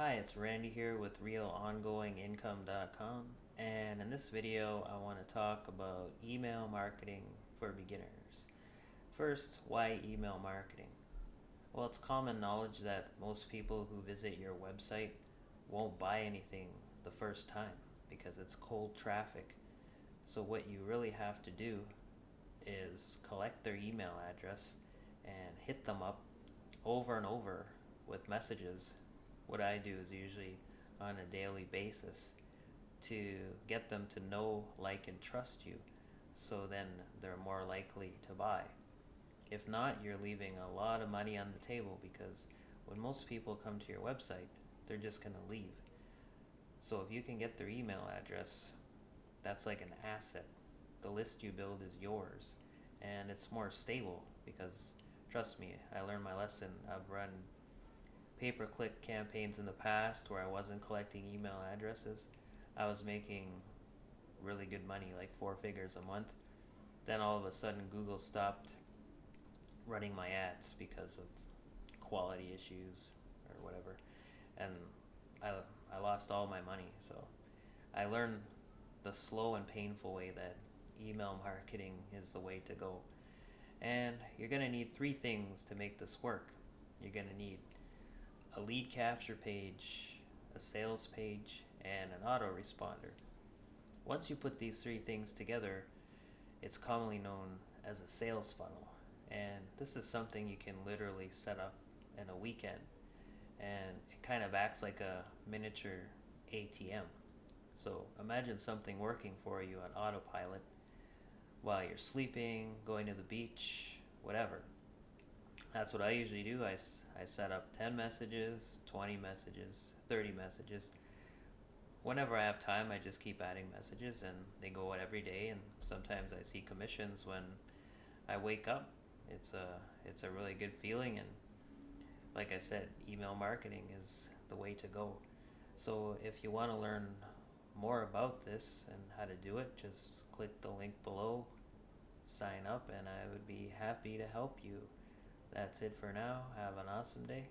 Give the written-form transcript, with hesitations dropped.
Hi, it's Randy here with RealOngoingIncome.com, and in this video I want to talk about email marketing for beginners. First, why email marketing? Well, it's common knowledge that most people who visit your website won't buy anything the first time because it's cold traffic. So what you really have to do is collect their email address and hit them up over and over with messages. What I do is usually on a daily basis to get them to know, like, and trust you, so then they're more likely to buy. If not, you're leaving a lot of money on the table because when most people come to your website, they're just going to leave. So if you can get their email address, that's like an asset. The list you build is yours, and it's more stable because, trust me, I learned my lesson. I've run pay-per-click campaigns in the past where I wasn't collecting email addresses. I was making really good money, like 4 figures a month. Then all of a sudden Google stopped running my ads because of quality issues or whatever. And I, I lost all my money. So I learned the slow and painful way that email marketing is the way to go. And you're going to need three things to make this work. You're going to need a lead capture page, a sales page, and an autoresponder. Once you put these three things together, it's commonly known as a sales funnel. And this is something you can literally set up in a weekend. And it kind of acts like a miniature ATM. So imagine something working for you on autopilot while you're sleeping, going to the beach, whatever. That's what I usually do. I set up 10 messages, 20 messages, 30 messages. Whenever I have time, I just keep adding messages and they go out every day. And sometimes I see commissions when I wake up. It's a really good feeling. And like I said, email marketing is the way to go. So if you want to learn more about this and how to do it, just click the link below, sign up, and I would be happy to help you. That's it for now. Have an awesome day.